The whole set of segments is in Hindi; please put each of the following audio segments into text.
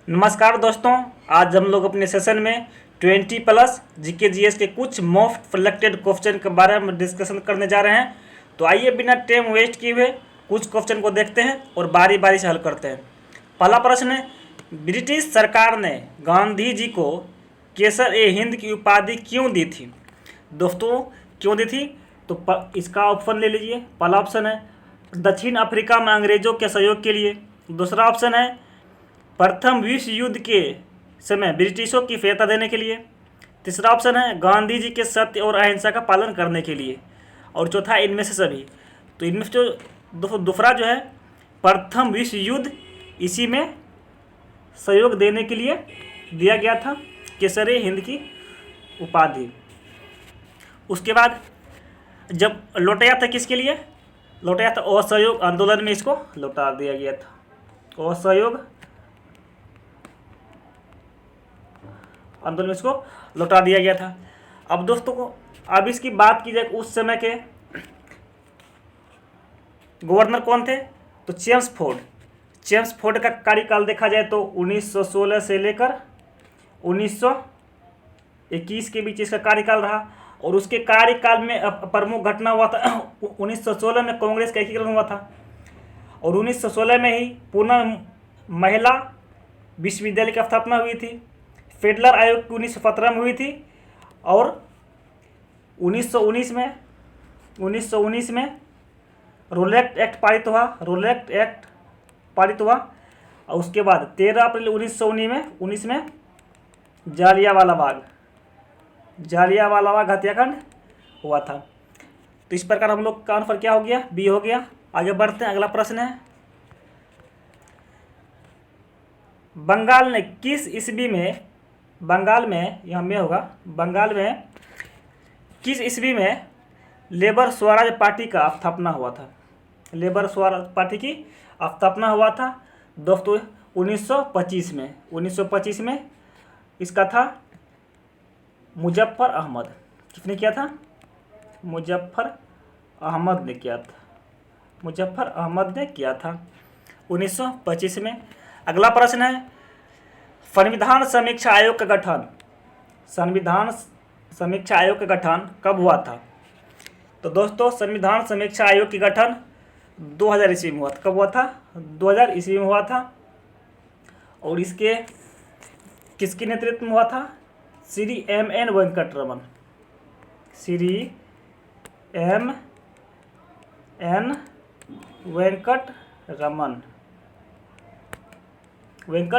नमस्कार दोस्तों, आज हम लोग अपने सेशन में 20+ जीके जीएस के कुछ मोस्ट सिलेक्टेड क्वेश्चन के बारे में डिस्कशन करने जा रहे हैं। तो आइए बिना टाइम वेस्ट किए हुए कुछ क्वेश्चन को देखते हैं और बारी बारी से हल करते हैं। पहला प्रश्न है, ब्रिटिश सरकार ने गांधी जी को केसर-ए-हिंद की उपाधि क्यों दी थी? दोस्तों क्यों दी थी? तो इसका ऑप्शन ले लीजिए। पहला ऑप्शन है दक्षिण अफ्रीका में अंग्रेजों के सहयोग के लिए। दूसरा ऑप्शन है प्रथम विश्व युद्ध के समय ब्रिटिशों की सहायता देने के लिए। तीसरा ऑप्शन है गांधी जी के सत्य और अहिंसा का पालन करने के लिए। और चौथा इनमें से सभी। तो इनमें से जो दूसरा जो है प्रथम विश्व युद्ध, इसी में सहयोग देने के लिए दिया गया था केसर-ए-हिंद की उपाधि। उसके बाद जब लौटाया था किसके लिए? लौटाया था असहयोग आंदोलन में, इसको लौटा दिया गया था। असहयोग आंदोलन में इसको लौटा दिया गया था। अब दोस्तों को अब इसकी बात की जाए, उस समय के गवर्नर कौन थे? तो जेम्स फोर्ड का कार्यकाल देखा जाए तो 1916 से लेकर 1921 के बीच इसका कार्यकाल रहा। और उसके कार्यकाल में प्रमुख घटना हुआ था 1916 में कांग्रेस का एकीकरण हुआ था। और 1916 में ही पुनः महिला विश्वविद्यालय की स्थापना हुई थी। फेडरल आयोग की 1917 में हुई थी। और 1919 में रोलेक्ट एक्ट पारित हुआ। और उसके बाद 13 अप्रैल 1919 में जालियांवाला बाग हत्याकांड हुआ था। तो इस प्रकार हम लोग का आंसर क्या हो गया? बी हो गया। आगे बढ़ते हैं। अगला प्रश्न है, बंगाल में किस ईस्वी में लेबर स्वराज पार्टी का स्थापना हुआ था? लेबर स्वराज पार्टी की स्थापना हुआ था दोस्तों 1925 में। 1925 में इसका था मुजफ्फर अहमद। किसने किया था? मुजफ्फर अहमद ने किया था 1925 में। अगला प्रश्न है, संविधान समीक्षा आयोग का गठन कब हुआ था? तो दोस्तों संविधान समीक्षा आयोग की गठन 2000 ईस्वी में हुआ था। कब हुआ था? 2000 ईस्वी में हुआ था। और इसके किसके नेतृत्व में हुआ था? श्री M.N. वेंकट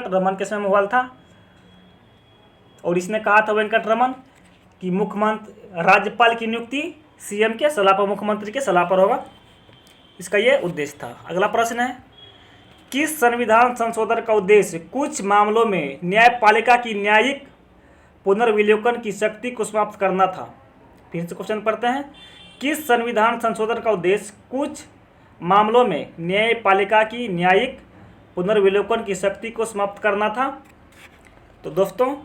रमन के समय में हुआ था। और इसने कहा था वेंकट रमन कि मुख्यमंत्री राज्यपाल की नियुक्ति CM के सलाह पर, मुख्यमंत्री के सलाह पर होगा। इसका यह उद्देश्य था। अगला प्रश्न है, किस संविधान संशोधन का उद्देश्य कुछ मामलों में न्यायपालिका की न्यायिक पुनर्विलोकन की शक्ति को समाप्त करना था? फिर से क्वेश्चन पढ़ते हैं। किस संविधान संशोधन का उद्देश्य कुछ मामलों में न्यायपालिका की न्यायिक पुनर्विलोकन की शक्ति को समाप्त करना था? तो दोस्तों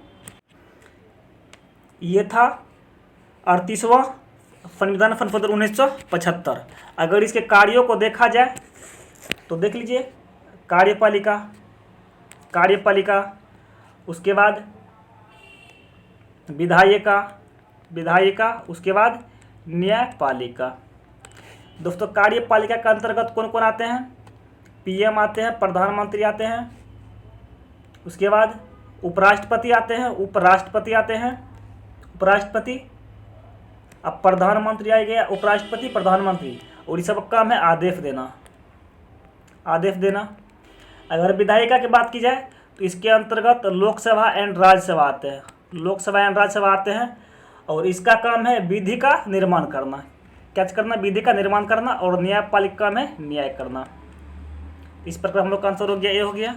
ये था 38वां संविधान संशोधन 1975। अगर इसके कार्यों को देखा जाए तो देख लीजिए, कार्यपालिका, उसके बाद विधायिका, उसके बाद न्यायपालिका। दोस्तों कार्यपालिका के अंतर्गत कौन कौन आते हैं? PM आते हैं, प्रधानमंत्री आते हैं, उसके बाद उपराष्ट्रपति आते हैं, उपराष्ट्रपति, अब प्रधानमंत्री आ गया, उपराष्ट्रपति, प्रधानमंत्री। और ये सब काम है आदेश देना। अगर विधायिका की बात की जाए तो इसके अंतर्गत लोकसभा एंड राज्यसभा आते हैं। और इसका काम है विधि का निर्माण करना। क्या करना? विधि का निर्माण करना। और न्यायपालिका में न्याय करना। इस प्रकार हम लोग का आंसर हो गया, ये हो गया।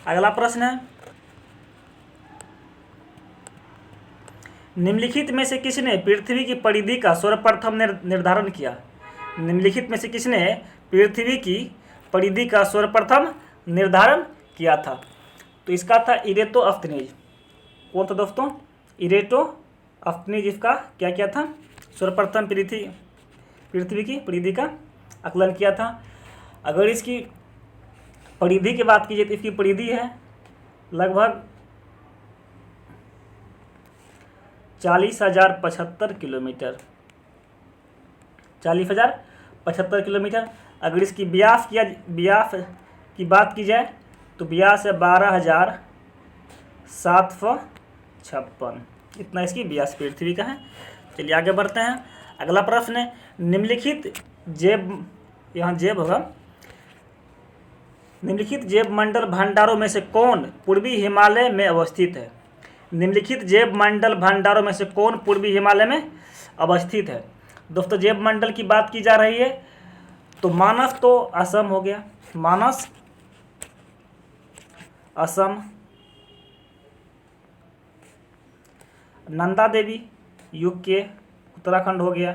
अगला प्रश्न है, निम्नलिखित में से किसने पृथ्वी की परिधि का सर्वप्रथम निर्धारण किया? निम्नलिखित में से किसने पृथ्वी की परिधि का सर्वप्रथम निर्धारण किया था? तो इसका था इरेटोस्थनीज। कौन था दोस्तों? इरेटोस्थनीज। इसका क्या किया था? सर्वप्रथम पृथ्वी की परिधि का आकलन किया था। अगर इसकी परिधि की बात कीजिए तो इसकी परिधि है लगभग 40,075 किलोमीटर, 40,075 किलोमीटर। अगर इसकी ब्यास की बात की जाए तो ब्यास है 12,756, इतना इसकी ब्यास पृथ्वी का है। चलिए आगे बढ़ते हैं। अगला प्रश्न है, निम्नलिखित जैव, यहाँ जैव होगा, निम्नलिखित जैव मंडल भंडारों में से कौन पूर्वी हिमालय में अवस्थित है? निम्नलिखित जैव मंडल भंडारों में से कौन पूर्वी हिमालय में अवस्थित है? दोस्तों जैव मंडल की बात की जा रही है तो मानस तो असम हो गया, मानस असम, नंदा देवी यूके उत्तराखंड हो गया,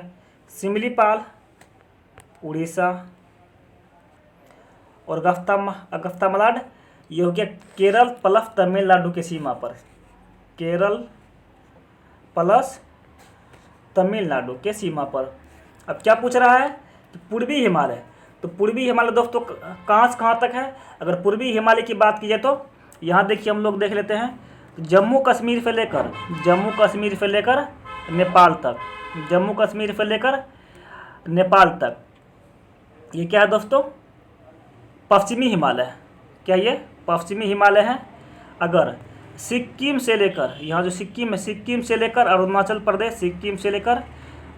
सिमलीपाल उड़ीसा, और अगस्ता मलाड ये हो गया केरल प्लस तमिलनाडु की सीमा पर, केरल प्लस तमिलनाडु के सीमा पर। अब क्या पूछ रहा है कि पूर्वी हिमालय, तो पूर्वी हिमालय दोस्तों कहाँ से कहाँ तक है? अगर पूर्वी हिमालय की बात की जाए तो यहाँ देखिए हम लोग देख लेते हैं, जम्मू कश्मीर से लेकर नेपाल तक, जम्मू कश्मीर से लेकर नेपाल तक, ये क्या है दोस्तों? पश्चिमी हिमालय। क्या ये पश्चिमी हिमालय है? अगर सिक्किम से लेकर, यहाँ जो सिक्किम है, सिक्किम से लेकर अरुणाचल प्रदेश, सिक्किम से लेकर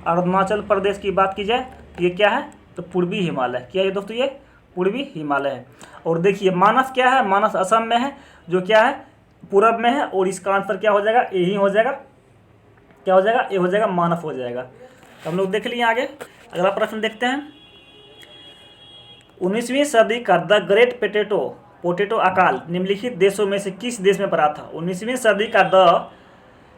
अरुणाचल प्रदेश की बात की जाए तो ये क्या है? तो पूर्वी हिमालय। क्या है दोस्तों? ये पूर्वी हिमालय है। और देखिए मानस क्या है? मानस असम में है, जो क्या है? पूरब में है, और इसका आंसर क्या हो जाएगा? यही हो जाएगा। क्या हो जाएगा? ये हो जाएगा, मानस हो जाएगा। तो हम लोग देख लिए आगे। अगला प्रश्न देखते हैं। 19वीं सदी का द ग्रेट पोटैटो अकाल निम्नलिखित देशों में से किस देश में पड़ा था? 19वीं सदी का द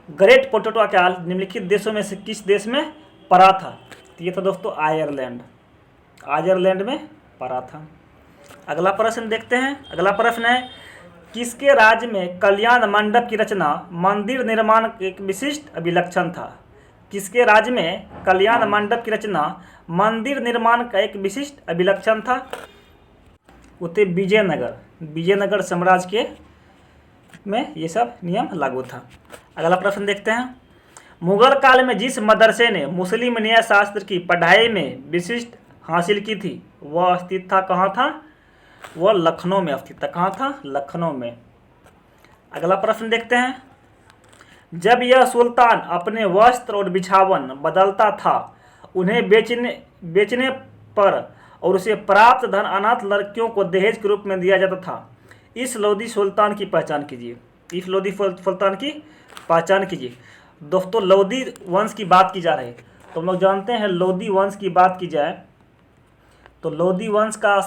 ग्रेट पोटैटो अकाल निम्नलिखित देशों में से किस देश में पड़ा था? तो ये था दोस्तों आयरलैंड, आयरलैंड में पड़ा था। अगला प्रश्न देखते हैं। अगला प्रश्न है, किसके राज्य में कल्याण मंडप की रचना मंदिर निर्माण एक विशिष्ट अभिलक्षण था? किसके राज्य में कल्याण मंडप की रचना मंदिर निर्माण का एक विशिष्ट अभिलक्षण था? वो थे विजयनगर, विजयनगर साम्राज्य के में ये सब नियम लागू था। अगला प्रश्न देखते हैं। मुगल काल में जिस मदरसे ने मुस्लिम न्याय शास्त्र की पढ़ाई में विशिष्ट हासिल की थी वह स्थित था कहाँ था? वह लखनऊ में स्थित था। कहाँ था? लखनऊ में। अगला प्रश्न देखते हैं। जब यह सुल्तान अपने वस्त्र और बिछावन बदलता था उन्हें बेचने पर और उसे प्राप्त धन अनाथ लड़कियों को दहेज के रूप में दिया जाता था, इस लोधी सुल्तान की पहचान कीजिए। इस लोधी सुल्तान की पहचान कीजिए। दोस्तों लोधी वंश की बात की जा रही है तो हम लोग जानते हैं लोधी वंश की बात की जाए तो लोधी वंश का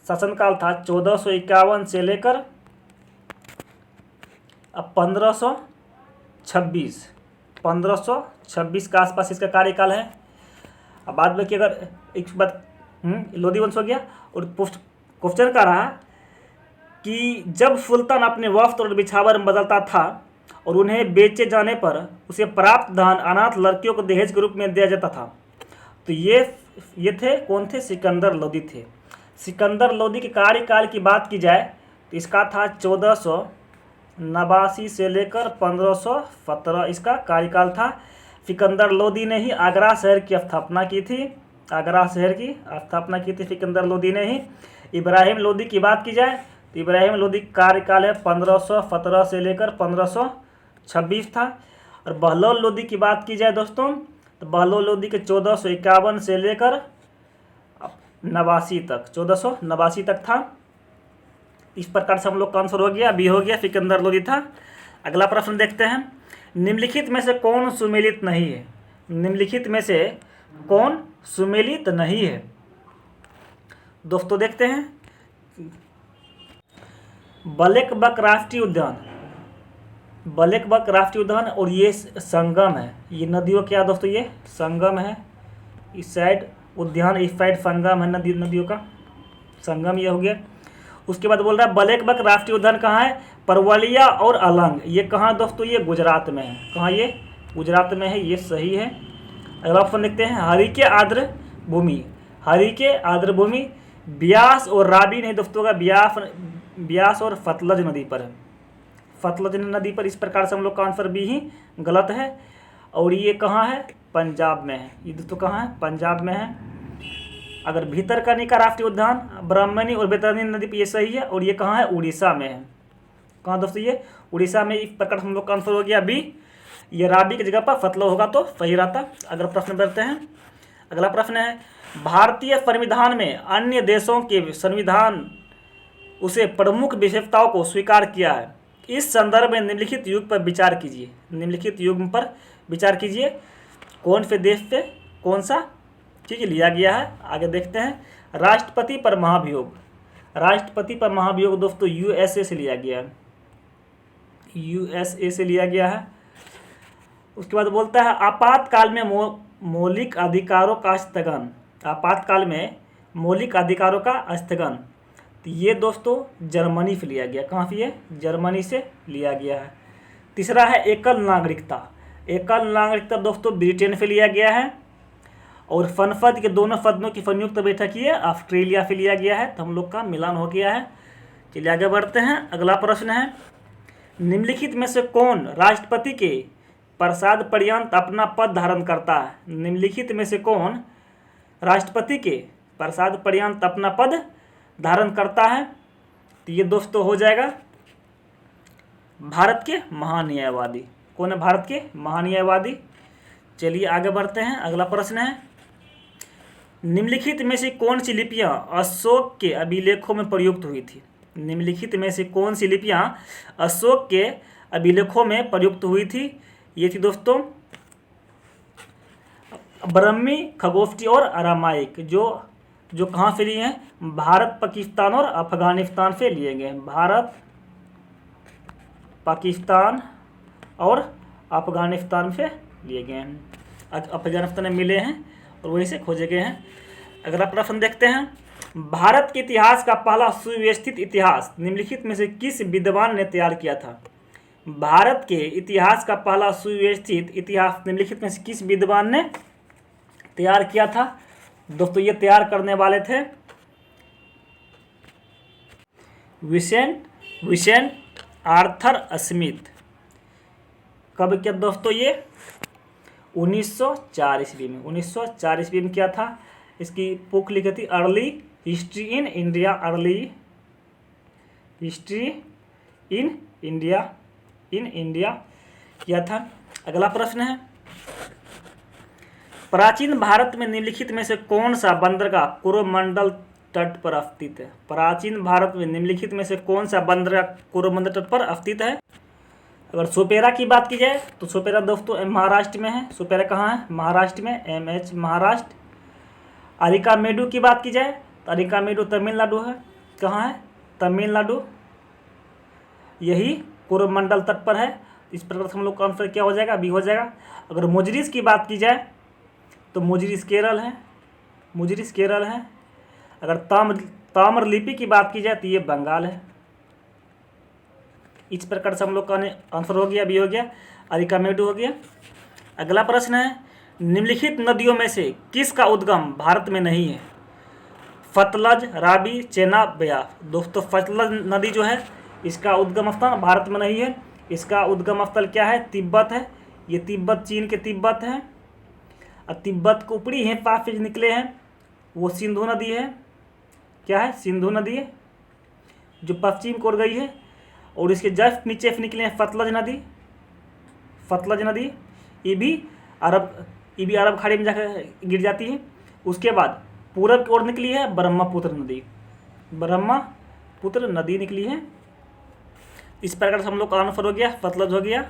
शासनकाल था 1451 से लेकर अब 1526 के आसपास इसका कार्यकाल है। अब बाद में कि अगर एक बात लोधी वंश हो गया। और क्वेश्चन का रहा कि जब सुल्तान अपने वस्त्र और बिछावर बदलता था और उन्हें बेचे जाने पर उसे प्राप्त धन अनाथ लड़कियों को दहेज के रूप में दिया जाता था, तो ये थे कौन थे? सिकंदर लोधी थे। सिकंदर लोधी के कार्यकाल की बात की जाए तो इसका था 1489 से लेकर 1517 इसका कार्यकाल था। सिकंदर लोधी ने ही आगरा शहर की स्थापना की थी, आगरा शहर की स्थापना की थी सिकंदर लोधी ने ही। इब्राहिम लोधी की बात की जाए तो इब्राहिम लोधी कार्यकाल है 1517 से लेकर 1526 था। और बहलोल लोधी की बात की जाए दोस्तों तो बहलोल लोधी के 1451 से लेकर 89 तक, 1489 तक था। इस प्रकार से हम लोग का आंसर हो गया, बी हो गया, सिकंदर लोधी था। अगला प्रश्न देखते हैं। निम्नलिखित में से कौन सुमेलित नहीं है? निम्नलिखित में से कौन सुमेलित नहीं है? दोस्तों देखते हैं। ब्लैकबक राष्ट्रीय उद्यान, ब्लैकबक राष्ट्रीय उद्यान और ये संगम है, ये नदियों क्या दोस्तों? ये संगम है। इस साइड उद्यान, इस साइड संगम है नदियों का संगम, ये हो गया। उसके बाद बोल रहा है ब्लैकबक राष्ट्रीय उद्यान कहाँ है? परवलिया और अलंग, ये कहाँ दोस्तों? ये गुजरात में है। कहाँ? ये गुजरात में है, ये सही है। अगला ऑप्शन देखते हैं। हरिके आर्द्र भूमि, हरिके आर्द्र भूमि ब्यास और रावी नहीं दोस्तों का, ब्यास और सतलज नदी पर है। सतलज नदी पर। इस प्रकार से हम लोग का आंसर बी ही गलत है। और ये कहाँ है? पंजाब में है। ये दोस्तों कहाँ है? पंजाब में है। अगर भितरकनिका राष्ट्रीय उद्यान ब्राह्मणी और बैतरणी नदी पर, ये सही है। और ये कहाँ है? उड़ीसा में है। कहाँ दोस्तों? ये उड़ीसा में। इस प्रकार हम लोग का आंसर हो गया बी। ये राबी की जगह पर सतलज होगा तो सही रहता। अगला प्रश्न बढ़ते हैं। अगला प्रश्न है, भारतीय संविधान में अन्य देशों के संविधान उसे प्रमुख विशेषताओं को स्वीकार किया है। इस संदर्भ में निम्नलिखित युग पर विचार कीजिए। निम्नलिखित युग पर विचार कीजिए। कौन से देश से कौन सा चीज़ लिया गया है? आगे देखते हैं। राष्ट्रपति पर महाभियोग। राष्ट्रपति पर महाभियोग दोस्तों यूएसए से लिया गया है। यूएसए से लिया गया है। उसके बाद बोलता है आपातकाल में मौलिक अधिकारों का स्थगन। आपातकाल में मौलिक अधिकारों का स्थगन, तो ये दोस्तों जर्मनी से लिया गया। कहाँ से? ये जर्मनी से लिया गया है। तीसरा है एकल नागरिकता। एकल नागरिकता दोस्तों ब्रिटेन से लिया गया है। और संसद के दोनों सदनों की संयुक्त बैठक ये ऑस्ट्रेलिया से लिया गया है। तो हम लोग का मिलान हो गया है। चलिए आगे बढ़ते हैं। अगला प्रश्न है, निम्नलिखित में से कौन राष्ट्रपति के प्रसाद पर्यंत अपना पद धारण करता है? निम्नलिखित में से कौन राष्ट्रपति के प्रसाद पर्यंत अपना पद धारण करता है? तो ये दोस्तों हो जाएगा भारत के महान्यायवादी। कौन है? भारत के महान्यायवादी। चलिए आगे बढ़ते हैं। अगला प्रश्न है, निम्नलिखित में से कौन सी लिपियां अशोक के अभिलेखों में प्रयुक्त हुई थी? निम्नलिखित में से कौन सी लिपियां अशोक के अभिलेखों में प्रयुक्त हुई थी? ये थी दोस्तों ब्रह्मी, खगोष्ठी और अरामाइक। जो कहाँ से लिए हैं? भारत, पाकिस्तान और अफगानिस्तान से लिए गए हैं। भारत, पाकिस्तान और अफगानिस्तान से लिए गए हैं। अफगानिस्तान में मिले हैं और वहीं से खोजे गए हैं। अगला प्रश्न देखते हैं। भारत के इतिहास का पहला सुव्यवस्थित इतिहास निम्नलिखित में से किस विद्वान ने तैयार किया था? भारत के इतिहास का पहला सुव्यवस्थित इतिहास निम्नलिखित में से किस विद्वान ने तैयार किया था? दोस्तों ये तैयार करने वाले थे विसेंट आर्थर स्मिथ। कब किया दोस्तों? ये 1904 ईस्वी में। 1904 ईस्वी में किया था। इसकी बुक लिखी थी early history in India. Early history in India किया था। अगला प्रश्न है, प्राचीन भारत में निम्नलिखित में से कौन सा बंदरगाह कोरोमंडल तट पर स्थित है? प्राचीन भारत में निम्नलिखित में से कौन सा बंदरगाह कोरोमंडल तट पर स्थित है? अगर सोपेरा की बात की जाए तो सोपेरा दोस्तों महाराष्ट्र में है। सोपेरा कहाँ है? महाराष्ट्र में, MH महाराष्ट्र। अरिकामेडु की बात की जाए तो अरिकामेडु तमिलनाडु है। कहाँ है? तमिलनाडु। यही कोरोमंडल तट पर है। इस प्रकार से हम लोग का आंसर क्या हो जाएगा? बी हो जाएगा। अगर मुजरिस की बात की जाए तो मुजरिस केरल है। मुजरिस केरल है। अगर ताम्र लिपि की बात की जाए तो ये बंगाल है। इस प्रकार से हम लोग का आंसर हो गया, बी हो गया, अरिकामेडु हो गया। अगला प्रश्न है, निम्नलिखित नदियों में से किसका उद्गम भारत में नहीं है? सतलज, रावी, चेनाब, ब्यास। दोस्तों सतलज नदी जो है इसका उद्गम स्थान भारत में नहीं है। इसका उद्गम स्थल क्या है? तिब्बत है। ये तिब्बत, चीन के तिब्बत है। और तिब्बत के ऊपरी है पास से निकले हैं वो सिंधु नदी है। क्या है? सिंधु नदी है जो पश्चिम को ओर गई है। और इसके जस्ट नीचे से निकले हैं सतलज नदी। सतलज नदी ये भी अरब खाड़ी में जाकर गिर जाती है। उसके बाद पूरब की ओर निकली है ब्रह्मपुत्र नदी। ब्रह्मपुत्र नदी निकली है। इस प्रकार से हम लोग का आंसर हो गया, सतलज हो गया।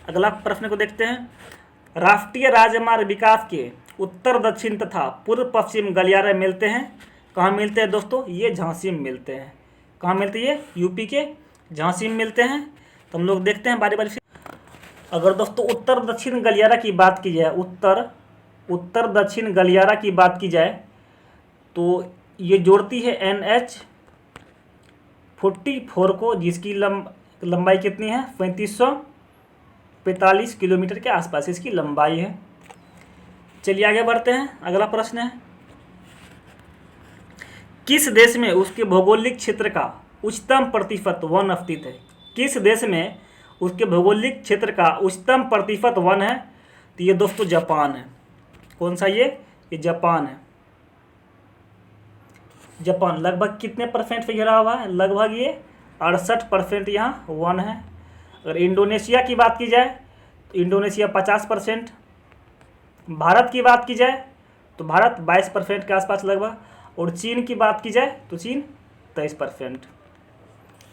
अगला प्रश्न को देखते हैं, राष्ट्रीय राजमार्ग विकास के उत्तर दक्षिण तथा पूर्व पश्चिम गलियारे मिलते हैं। कहाँ मिलते हैं दोस्तों? ये झांसी में मिलते हैं। कहाँ मिलते हैं? ये यूपी के झांसी में मिलते हैं। तो हम लोग देखते हैं बारी बारी से। अगर दोस्तों उत्तर दक्षिण गलियारा की बात की जाए, उत्तर दक्षिण गलियारा की बात की जाए तो ये जोड़ती है NH-44 को, जिसकी लंबाई कितनी है? 3545 किलोमीटर के आसपास इसकी लंबाई है। चलिए आगे बढ़ते हैं। अगला प्रश्न है, किस देश में उसके भौगोलिक क्षेत्र का उच्चतम प्रतिशत वन स्थित है? किस देश में उसके भौगोलिक क्षेत्र का उच्चतम प्रतिशत वन है, तो ये दोस्तों जापान है। कौन सा ये जापान है। जापान लगभग कितने परसेंट पे घिरा हुआ है, लगभग ये 68% यहाँ वन है। अगर इंडोनेशिया की बात की जाए तो इंडोनेशिया 50%, भारत की बात की जाए तो भारत 22% के आसपास लगभग, और चीन की बात की जाए तो चीन 23%।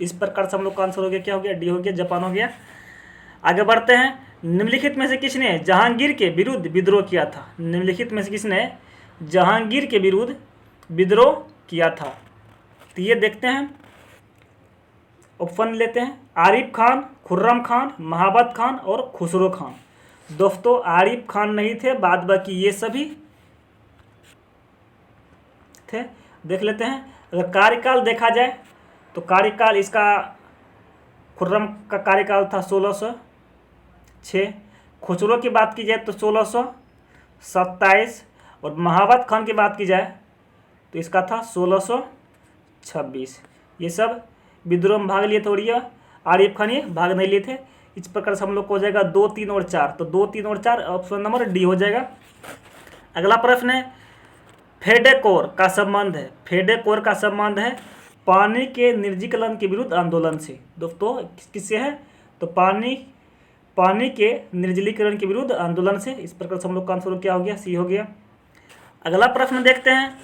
इस प्रकार से हम लोग का आंसर हो गया, क्या हो गया, डी हो गया, जापान हो गया। आगे बढ़ते हैं। निम्नलिखित में से किसने जहांगीर के विरुद्ध विद्रोह किया था। निम्नलिखित में से किसने जहांगीर के विरुद्ध विद्रोह किया था, तो ये देखते हैं। ऑप्शन लेते हैं, आरिफ खान, खुर्रम खान, महाबत खान और खुसरो खान। दोस्तों आरिफ खान नहीं थे, बाद बाकी ये सभी थे। देख लेते हैं। अगर कार्यकाल देखा जाए तो कार्यकाल इसका खुर्रम का कार्यकाल था 1606, खुसरो की बात की जाए तो 1627, और महाबत खान की बात की जाए तो इसका था 1626। ये सब विद्रोह में भाग लिए थे, और ये आरिफ खान ये भाग नहीं लिए थे। इस प्रकार से हम लोग को हो जाएगा 2, 3 और 4, तो 2, 3 और 4 ऑप्शन नंबर डी हो जाएगा। अगला प्रश्न है, फेडेकोर का संबंध है। फेडेकोर का संबंध है पानी के निर्जलीकरण के विरुद्ध आंदोलन से। दोस्तों किससे है, तो पानी के निर्जलीकरण के विरुद्ध आंदोलन से। इस प्रकार से हम लोग का आंसर क्या हो गया, सी हो गया। अगला प्रश्न देखते हैं,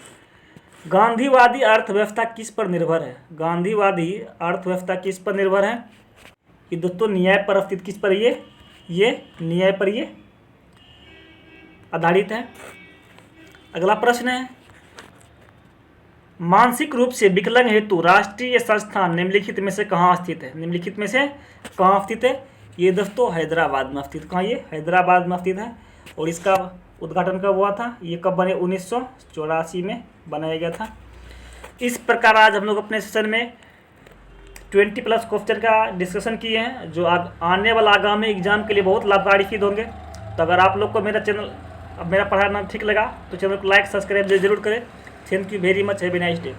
गांधीवादी अर्थव्यवस्था किस पर निर्भर है। गांधीवादी अर्थव्यवस्था किस पर निर्भर है, ये दोस्तों न्याय पर स्थित, किस पर, ये न्याय पर ये आधारित है। अगला प्रश्न है, मानसिक रूप से विकलांग हेतु राष्ट्रीय संस्थान निम्नलिखित में से कहाँ स्थित है। निम्नलिखित में से कहाँ स्थित है, ये दोस्तों हैदराबाद में स्थित। कहाँ, ये हैदराबाद में स्थित है। और इसका उद्घाटन कब हुआ था, ये कब बने, 1984 में बनाया गया था। इस प्रकार आज हम लोग अपने सेशन में 20+ क्वेश्चन का डिस्कशन किए हैं, जो आने वाला आगामी एग्जाम के लिए बहुत लाभकारी सिद्ध होंगे। तो अगर आप लोग को मेरा पढ़ाना ठीक लगा तो चैनल को लाइक सब्सक्राइब जरूर करें। Thank you very much, have a nice day.